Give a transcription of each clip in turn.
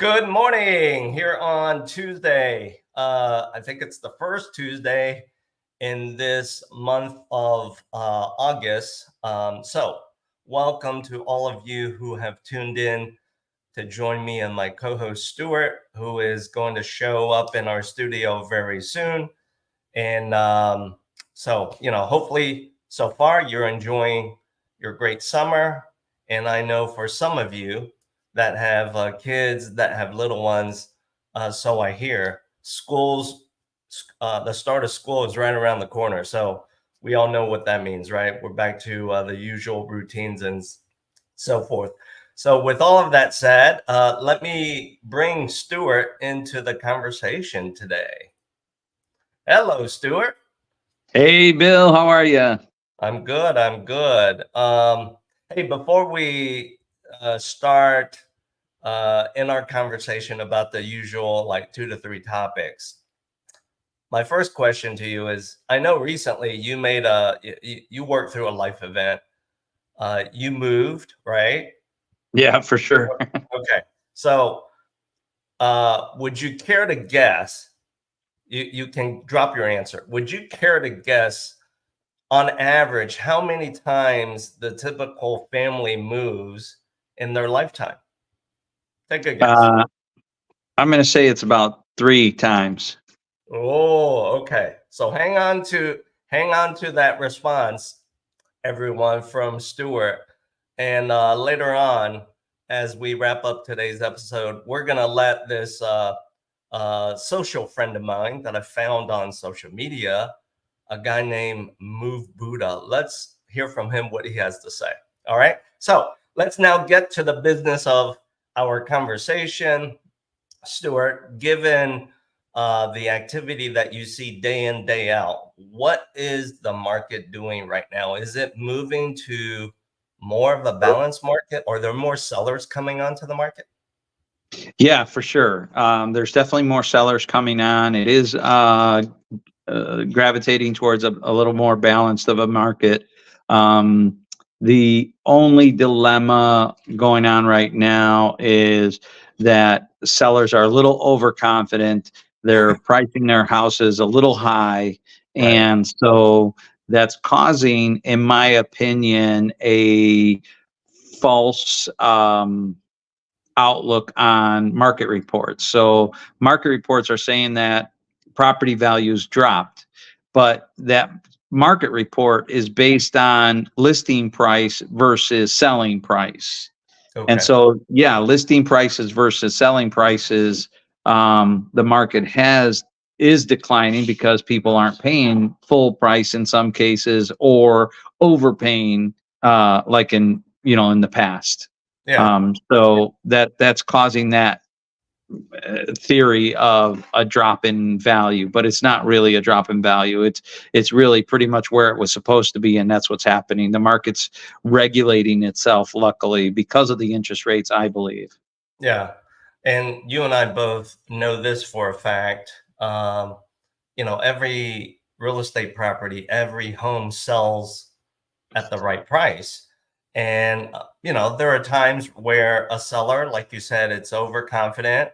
Good morning here on Tuesday. I think it's the first Tuesday in this month of August. So welcome to all of you who have tuned in to join me and my co-host Stewart, who is going to show up in our studio very soon. And hopefully so far you're enjoying your great summer. And I know for some of you that have kids, that have little ones, so I hear, the start of school is right around the corner. So we all know what that means, right? We're back to the usual routines and so forth. So with all of that said, let me bring Stewart into the conversation today. Hello, Stewart. Hey, Bill, how are you? I'm good. Hey, before we start in our conversation about the usual like 2 to 3 topics, my first question to you is, I know recently you made you worked through a life event. You moved, right? Yeah, for sure. Okay. So would you care to guess, you can drop your answer. Would you care to guess on average how many times the typical family moves in their lifetime? Take a guess. I'm going to say it's about 3 times. Oh, okay. So hang on to that response, everyone, from Stewart. And later on, as we wrap up today's episode, we're gonna let this social friend of mine that I found on social media, a guy named Move Buddha. Let's hear from him what he has to say. All right. So let's now get to the business of our conversation. Stewart, given the activity that you see day in, day out, what is the market doing right now? Is it moving to more of a balanced market, or are there more sellers coming onto the market? Yeah, for sure. There's definitely more sellers coming on. It is gravitating towards a little more balanced of a market. The only dilemma going on right now is that sellers are a little overconfident. They're pricing their houses a little high. And so that's causing, in my opinion, a false outlook on market reports. So market reports are saying that property values dropped, but that market report is based on listing price versus selling price. Okay. And so, yeah, listing prices versus selling prices, the market is declining because people aren't paying full price in some cases, or overpaying, like in the past. Yeah. So that's causing that theory of a drop in value, but it's not really a drop in value. It's really pretty much where it was supposed to be, and that's what's happening. The market's regulating itself, luckily, because of the interest rates, I believe. Yeah. And you and I both know this for a fact. Every real estate property, every home sells at the right price. And, there are times where a seller, like you said, it's overconfident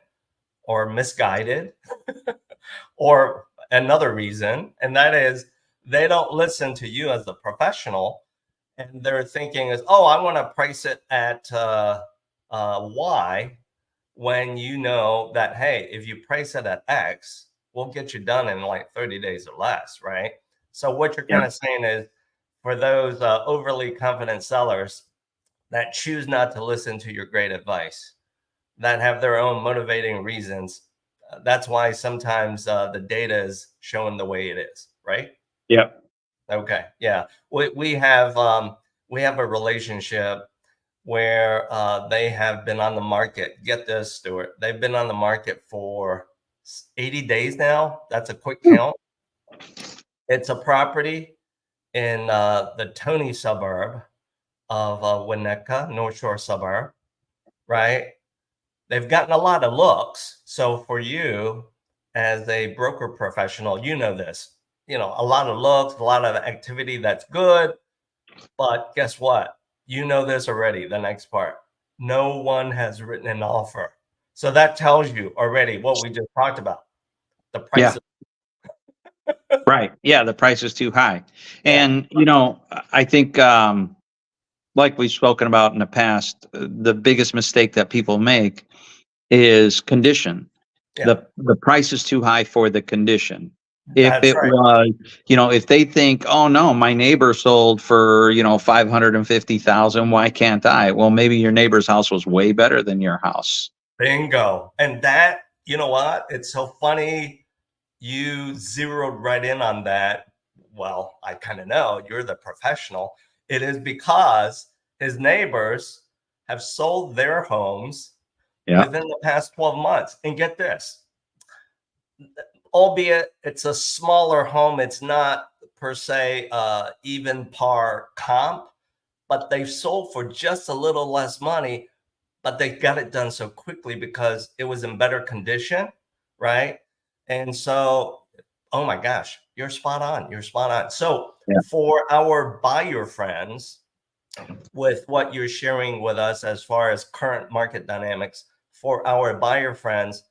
or misguided or another reason. And that is they don't listen to you as the professional. And their thinking is, oh, I want to price it at Y, when you know that, hey, if you price it at X, we'll get you done in like 30 days or less, right? So what you're kind of saying is, for those overly confident sellers that choose not to listen to your great advice, that have their own motivating reasons, that's why sometimes the data is showing the way it is, right? Yep. Okay. Yeah. We have a relationship where they have been on the market. Get this, Stewart. They've been on the market for 80 days now. That's a quick count. It's a property in the Tony suburb of Winnetka, North Shore suburb, right? They've gotten a lot of looks. So for you as a broker professional, you know this, a lot of looks, a lot of activity, that's good. But guess what? You know this already, the next part. No one has written an offer. So that tells you already what we just talked about. The price. Yeah. Right. Yeah. The price is too high. Yeah. And, I think, like we've spoken about in the past, the biggest mistake that people make is condition. Yeah. The price is too high for the condition. If That's it right. was, if they think, oh no, my neighbor sold for, 550,000, why can't I? Well, maybe your neighbor's house was way better than your house. Bingo. And that, you know what? It's so funny. You zeroed right in on that. Well, I kind of know you're the professional. It is because his neighbors have sold their homes Yeah. within the past 12 months. And get this, albeit it's a smaller home, it's not per se even par comp, but they've sold for just a little less money, but they got it done so quickly because it was in better condition, right? And so, oh my gosh, you're spot on. You're spot on. So Yeah. for our buyer friends, with what you're sharing with us as far as current market dynamics, for our buyer friends,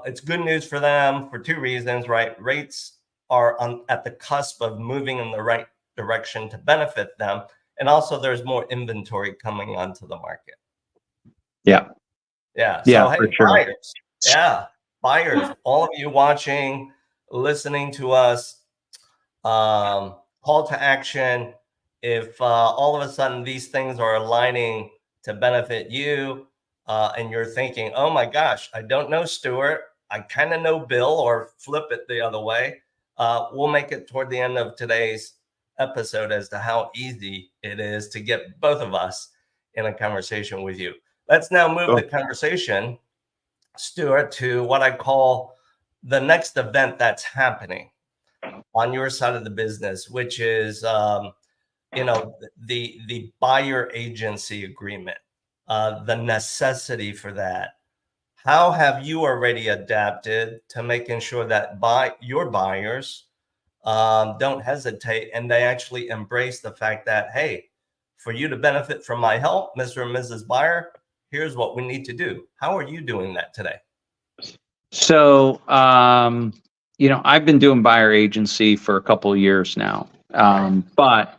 it's good news for them for two reasons, right? Rates are at the cusp of moving in the right direction to benefit them. And also there's more inventory coming onto the market. Yeah. Yeah. Yeah, So, hey, for sure. buyers. Yeah. Buyers, all of you watching, listening to us, call to action. If all of a sudden these things are aligning to benefit you, and you're thinking, oh my gosh, I don't know Stewart, I kind of know Bill, or flip it the other way, we'll make it toward the end of today's episode as to how easy it is to get both of us in a conversation with you. Let's now move the conversation, Stewart, to what I call the next event that's happening on your side of the business, which is the buyer agency agreement, the necessity for that. How have you already adapted to making sure that your buyers don't hesitate and they actually embrace the fact that, hey, for you to benefit from my help, Mr. and Mrs. Buyer, here's what we need to do. How are you doing that today? So, I've been doing buyer agency for a couple of years now. But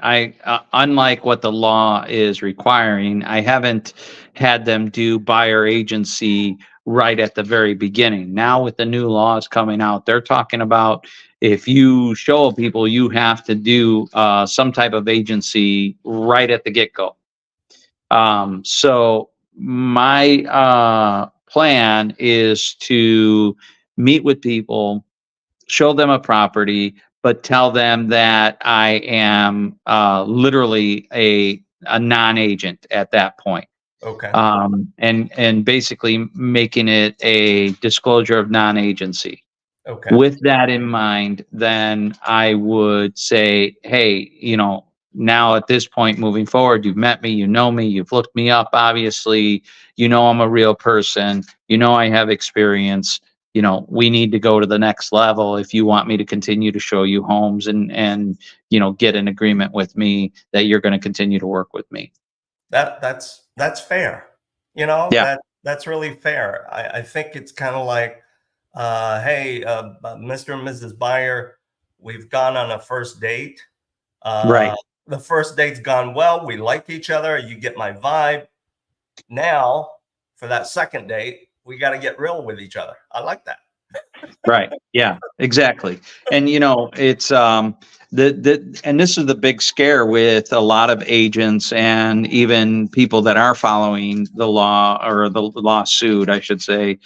unlike what the law is requiring, I haven't had them do buyer agency right at the very beginning. Now with the new laws coming out, they're talking about if you show people, you have to do some type of agency right at the get-go. So my plan is to meet with people, show them a property, but tell them that I am literally a non-agent at that point. Okay. And basically making it a disclosure of non-agency. Okay. With that in mind, then I would say, hey, now at this point moving forward, you've met me, you know me, you've looked me up, obviously, I'm a real person, I have experience, we need to go to the next level if you want me to continue to show you homes and get an agreement with me that you're going to continue to work with me. That's fair. Yeah. That's really fair. I think it's kind of like, hey, Mr. and Mrs. Buyer, we've gone on a first date. Right. The first date's gone well. We like each other. You get my vibe. Now, for that second date, we got to get real with each other. I like that. Right. Yeah, exactly. And it's and this is the big scare with a lot of agents and even people that are following the law, or the lawsuit, I should say.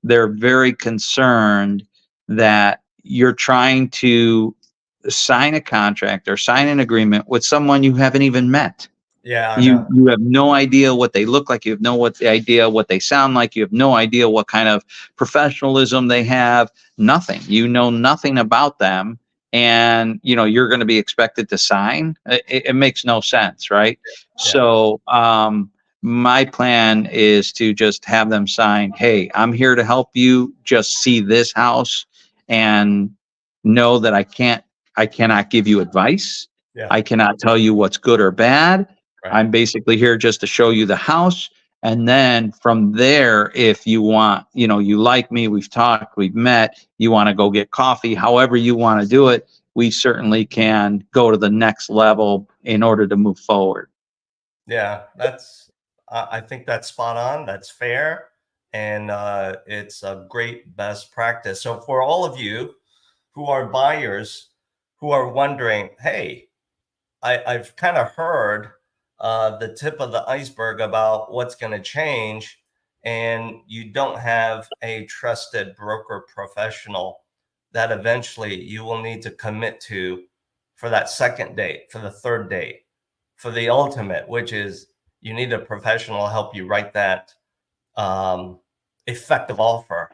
They're very concerned that you're trying to sign a contract or sign an agreement with someone you haven't even met. Yeah, you have no idea what they look like. You have no idea what they sound like. You have no idea what kind of professionalism they have. Nothing. You know nothing about them, and you're going to be expected to sign. It makes no sense, right? Yeah. So my plan is to just have them sign, hey, I'm here to help you. Just see this house and know that I cannot give you advice. Yeah. I cannot tell you what's good or bad. Right. I'm basically here just to show you the house And then from there, if you want, you like me, we've talked, we've met, you want to go get coffee, however you want to do it, we certainly can go to the next level in order to move forward. Yeah, I think that's spot on. That's fair. And it's a great best practice. So for all of you who are buyers who are wondering, hey, I've kind of heard the tip of the iceberg about what's going to change, and you don't have a trusted broker professional that eventually you will need to commit to for that second date, for the third date, for the ultimate, which is you need a professional help you write that effective offer.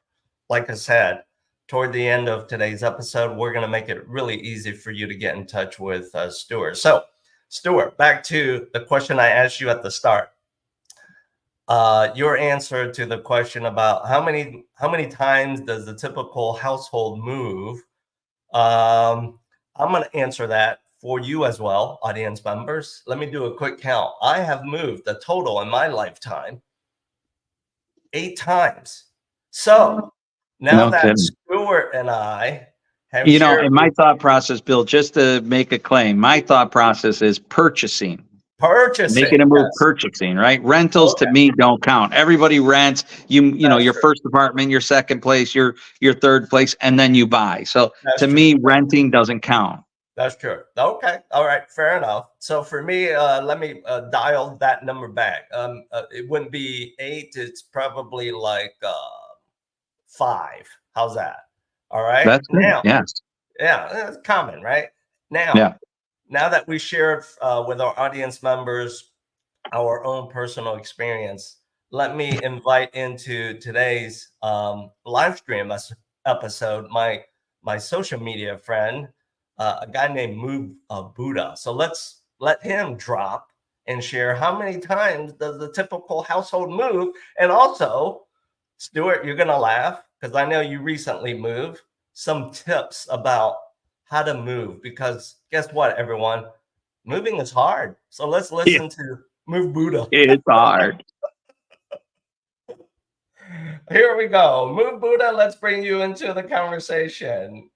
Like I said, toward the end of today's episode, we're going to make it really easy for you to get in touch with Stewart. So, Stewart, back to the question I asked you at the start. Your answer to the question about how many times does the typical household move? I'm going to answer that for you as well, audience members. Let me do a quick count. I have moved a total in my lifetime 8 times. So now that Stewart and I have shared, in my thought process, Bill, just to make a claim, my thought process is purchasing. Making a move, yes. Purchasing, right? Rentals to me don't count. Everybody rents, your first apartment, your second place, your third place, and then you buy. So to me, renting doesn't count. That's true. Okay. All right. Fair enough. So for me, let me dial that number back. It wouldn't be 8. It's probably like 5. How's that? All right. That's good. Now, yes. Yeah, it's common, right? Now, now that we shared with our audience members our own personal experience, let me invite into today's live stream episode my social media friend, a guy named 𝙍𝙚𝙖𝙡. So let's let him drop and share how many times does the typical household move. And also, Stewart, you're gonna laugh because I know you recently moved. Some tips about how to move, because guess what, everyone, moving is hard. So let's listen to 𝙍𝙍𝙖𝙡. It's hard. Here we go. 𝙍𝙍𝙖𝙡, let's bring you into the conversation.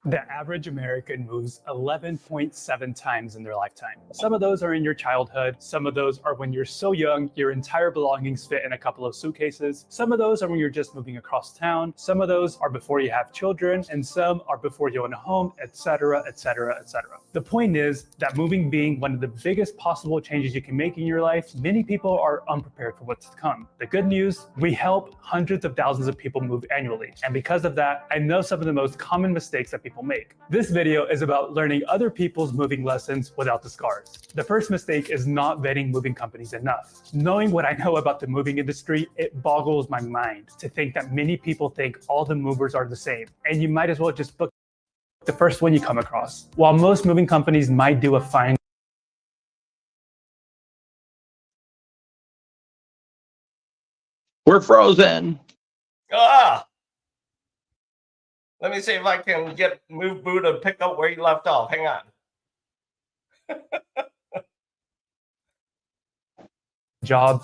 The average American moves 11.7 times in their lifetime. Some of those are in your childhood. Some of those are when you're so young, your entire belongings fit in a couple of suitcases. Some of those are when you're just moving across town. Some of those are before you have children, and some are before you own a home, etc., etc., etc. The point is that moving being one of the biggest possible changes you can make in your life, many people are unprepared for what's to come. The good news, we help hundreds of thousands of people move annually. And because of that, I know some of the most common mistakes that people make. This video is about learning other people's moving lessons without the scars. The first mistake is not vetting moving companies enough. Knowing what I know about the moving industry, it boggles my mind to think that many people think all the movers are the same, and you might as well just book the first one you come across. While most moving companies might do a fine We're frozen. Let me see if I can get 𝙍𝙍𝙖𝙡 to pick up where you left off. Hang on.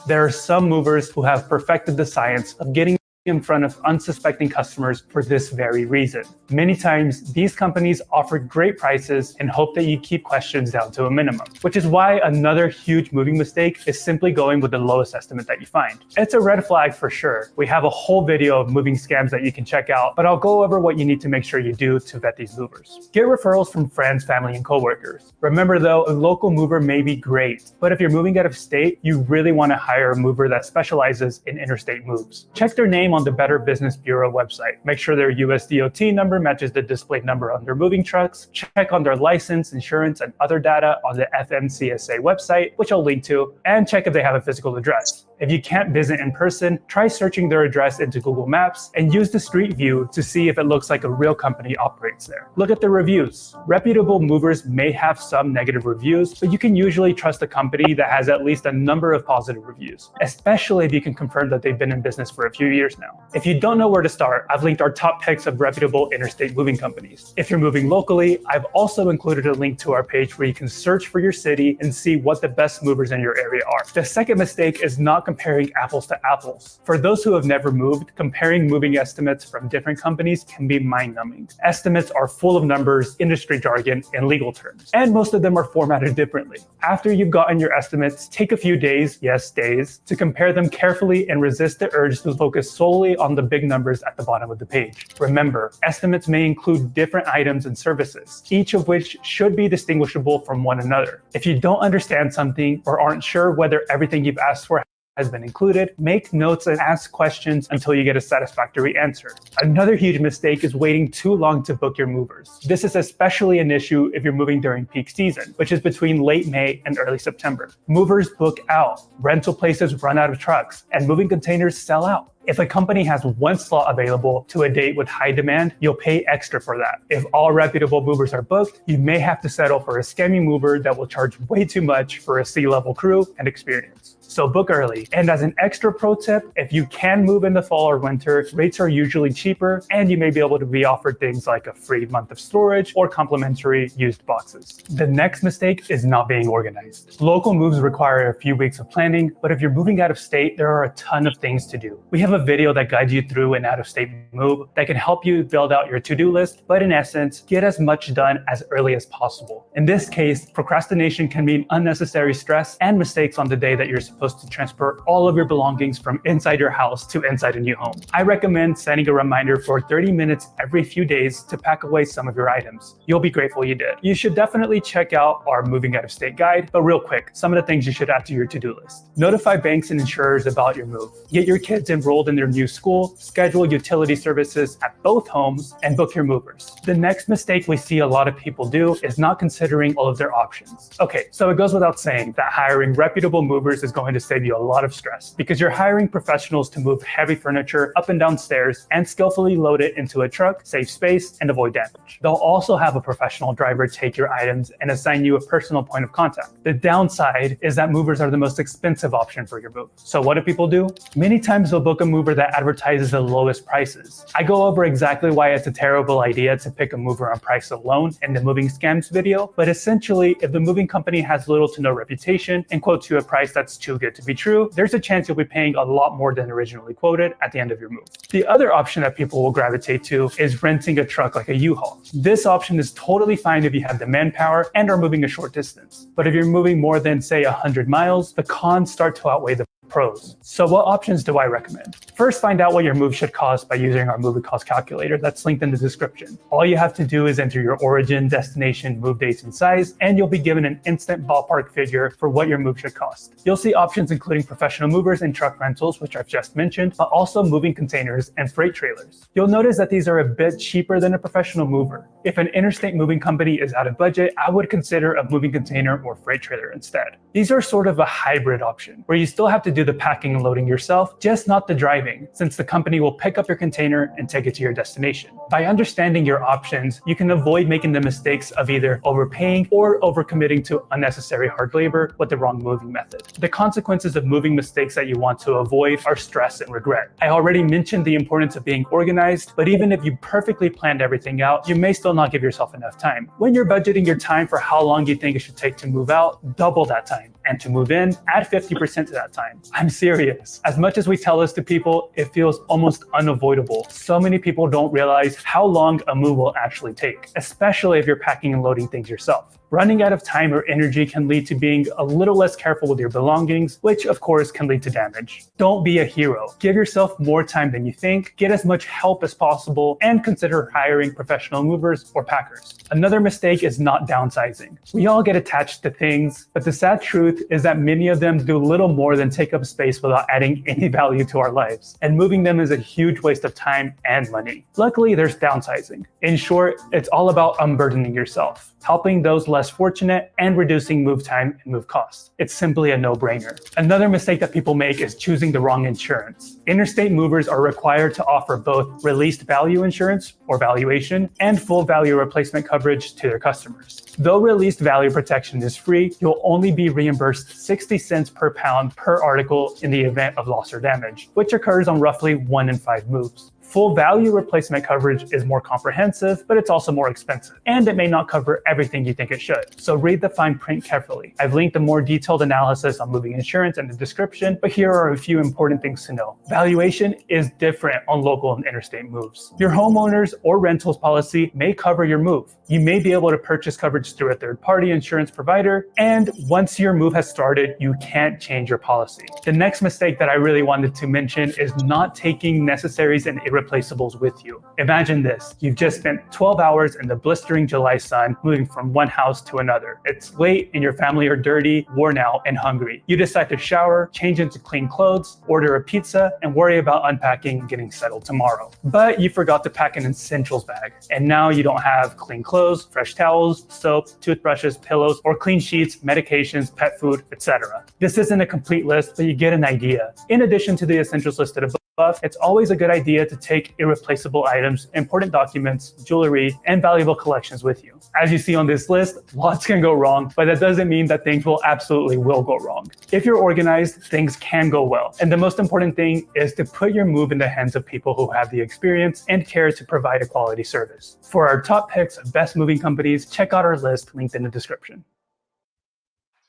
There are some movers who have perfected the science of getting in front of unsuspecting customers for this very reason. Many times, these companies offer great prices and hope that you keep questions down to a minimum, which is why another huge moving mistake is simply going with the lowest estimate that you find. It's a red flag for sure. We have a whole video of moving scams that you can check out, but I'll go over what you need to make sure you do to vet these movers. Get referrals from friends, family, and coworkers. Remember though, a local mover may be great, but if you're moving out of state, you really want to hire a mover that specializes in interstate moves. Check their name on the Better Business Bureau website. Make sure their US DOT number matches the displayed number on their moving trucks. Check on their license, insurance, and other data on the FMCSA website, which I'll link to, and check if they have a physical address. If you can't visit in person, try searching their address into Google Maps and use the street view to see if it looks like a real company operates there. Look at the reviews. Reputable movers may have some negative reviews, but you can usually trust a company that has at least a number of positive reviews, especially if you can confirm that they've been in business for a few years now. now. If you don't know where to start, I've linked our top picks of reputable interstate moving companies. If you're moving locally, I've also included a link to our page where you can search for your city and see what the best movers in your area are. The second mistake is not comparing apples to apples. For those who have never moved, comparing moving estimates from different companies can be mind-numbing. Estimates are full of numbers, industry jargon, and legal terms, and most of them are formatted differently. After you've gotten your estimates, take a few days, yes, days, to compare them carefully and resist the urge to focus solely on the big numbers at the bottom of the page. Remember, estimates may include different items and services, each of which should be distinguishable from one another. If you don't understand something or aren't sure whether everything you've asked for has been included, make notes and ask questions until you get a satisfactory answer. Another huge mistake is waiting too long to book your movers. This is especially an issue if you're moving during peak season, which is between late May and early September. Movers book out, rental places run out of trucks, and moving containers sell out. If a company has one slot available to a date with high demand, you'll pay extra for that. If all reputable movers are booked, you may have to settle for a scammy mover that will charge way too much for a C-level crew and experience. So book early. And as an extra pro tip, if you can move in the fall or winter, rates are usually cheaper, and you may be able to be offered things like a free month of storage or complimentary used boxes. The next mistake is not being organized. Local moves require a few weeks of planning, but if you're moving out of state, there are a ton of things to do. We have a video that guides you through an out-of-state move that can help you build out your to-do list, but in essence, get as much done as early as possible. In this case, procrastination can mean unnecessary stress and mistakes on the day that you're supposed to transfer all of your belongings from inside your house to inside a new home. I recommend setting a reminder for 30 minutes every few days to pack away some of your items. You'll be grateful you did. You should definitely check out our moving out of state guide, but real quick, some of the things you should add to your to-do list. Notify banks and insurers about your move. Get your kids enrolled in their new school, schedule utility services at both homes, and book your movers. The next mistake we see a lot of people do is not considering all of their options. Okay, so it goes without saying that hiring reputable movers is going to save you a lot of stress because you're hiring professionals to move heavy furniture up and down stairs and skillfully load it into a truck, save space, and avoid damage. They'll also have a professional driver take your items and assign you a personal point of contact. The downside is that movers are the most expensive option for your move. So what do people do? Many times they'll book a mover that advertises the lowest prices. I go over exactly why it's a terrible idea to pick a mover on price alone in the moving scams video, but essentially, if the moving company has little to no reputation and quotes you a price that's too good to be true, there's a chance you'll be paying a lot more than originally quoted at the end of your move. The other option that people will gravitate to is renting a truck like a U-Haul. This option is totally fine if you have the manpower and are moving a short distance. But if you're moving more than, say, 100 miles, the cons start to outweigh the pros. So what options do I recommend? First, find out what your move should cost by using our movie cost calculator that's linked in the description. All you have to do is enter your origin, destination, move dates, and size, and you'll be given an instant ballpark figure for what your move should cost. You'll see options including professional movers and truck rentals, which I've just mentioned, but also moving containers and freight trailers. You'll notice that these are a bit cheaper than a professional mover. If an interstate moving company is out of budget, I would consider a moving container or freight trailer instead. These are sort of a hybrid option, where you still have to do the packing and loading yourself, just not the driving, since the company will pick up your container and take it to your destination. By understanding your options, you can avoid making the mistakes of either overpaying or overcommitting to unnecessary hard labor with the wrong moving method. The consequences of moving mistakes that you want to avoid are stress and regret. I already mentioned the importance of being organized, but even if you perfectly planned everything out, you may still not give yourself enough time. When you're budgeting your time for how long you think it should take to move out, double that time. And to move in, add 50% to that time. I'm serious. As much as we tell this to people, it feels almost unavoidable. So many people don't realize how long a move will actually take, especially if you're packing and loading things yourself. Running out of time or energy can lead to being a little less careful with your belongings, which of course can lead to damage. Don't be a hero. Give yourself more time than you think, get as much help as possible, and consider hiring professional movers or packers. Another mistake is not downsizing. We all get attached to things, but the sad truth is that many of them do little more than take up space without adding any value to our lives, and moving them is a huge waste of time and money. Luckily, there's downsizing. In short, it's all about unburdening yourself, helping those less less fortunate and reducing move time and move costs. It's simply a no-brainer. Another mistake that people make is choosing the wrong insurance. Interstate movers are required to offer both released value insurance or valuation and full value replacement coverage to their customers. Though released value protection is free, you'll only be reimbursed 60 cents per pound per article in the event of loss or damage, which occurs on roughly 1 in 5 moves. Full value replacement coverage is more comprehensive, but it's also more expensive, and it may not cover everything you think it should. So read the fine print carefully. I've linked a more detailed analysis on moving insurance in the description, but here are a few important things to know. Valuation is different on local and interstate moves. Your homeowners or rentals policy may cover your move. You may be able to purchase coverage through a third-party insurance provider, and once your move has started, you can't change your policy. The next mistake that I really wanted to mention is not taking necessaries and irreplaceables with you. Imagine this: you've just spent 12 hours in the blistering July sun moving from one house to another. It's late and your family are dirty, worn out, and hungry. You decide to shower, change into clean clothes, order a pizza, and worry about unpacking and getting settled tomorrow. But you forgot to pack an essentials bag, and now you don't have clean clothes, fresh towels, soap, toothbrushes, pillows, or clean sheets, medications, pet food, etc. This isn't a complete list, but you get an idea. In addition to the essentials listed above, it's always a good idea to take irreplaceable items, important documents, jewelry, and valuable collections with you. As you see on this list, lots can go wrong, but that doesn't mean that things will go wrong. If you're organized, things can go well. And the most important thing is to put your move in the hands of people who have the experience and care to provide a quality service. For our top picks of best moving companies, check out our list linked in the description.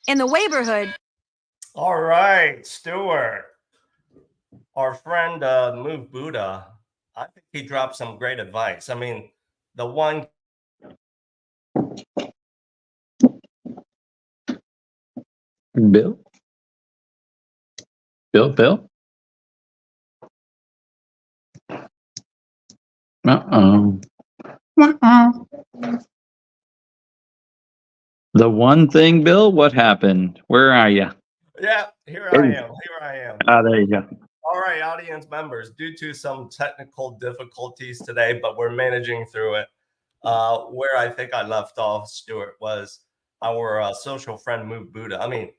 In the neighborhood. All right, Stewart. Our friend Move Buddha, I think he dropped some great advice. I mean, the one Bill? Uh-oh. The one thing, Bill, what happened? Where are you? Yeah, here I am. Ah, there you go. All right, audience members, due to some technical difficulties today, but we're managing through it. Where I think I left off, Stewart, was our social friend Move Buddha. I mean,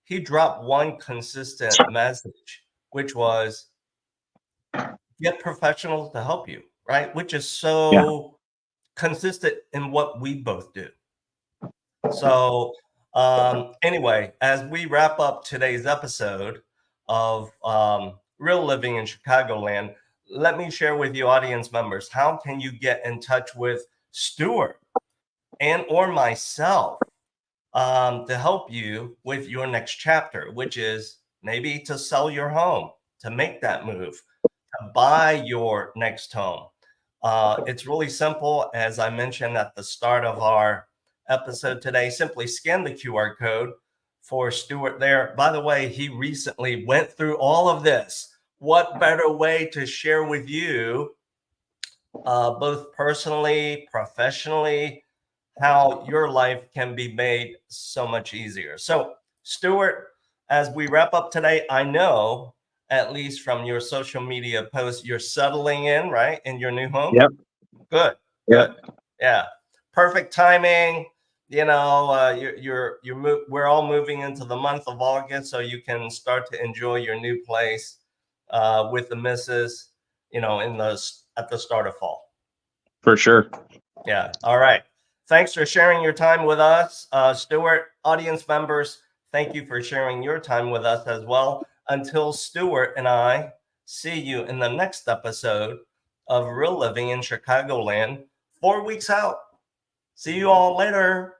he dropped one consistent message, which was get professionals to help you, right? Which is so consistent in what we both do. So anyway, as we wrap up today's episode of Real Living in Chicagoland, let me share with you, audience members, how can you get in touch with Stewart and or myself to help you with your next chapter, which is maybe to sell your home, to make that move, to buy your next home. It's really simple. As I mentioned at the start of our episode today, simply scan the QR code for Stewart there. By the way, he recently went through all of this. What better way to share with you, both personally, professionally, how your life can be made so much easier. So, Stewart, as we wrap up today, I know, at least from your social media posts, you're settling in, right, in your new home? Yep. Good. Yeah. Perfect timing. You know, we're all moving into the month of August, so you can start to enjoy your new place with the missus, you know, at the start of fall. For sure. Yeah. All right. Thanks for sharing your time with us, Stewart. Audience members, thank you for sharing your time with us as well. Until Stewart and I see you in the next episode of Real Living in Chicagoland, 4 weeks out. See you all later.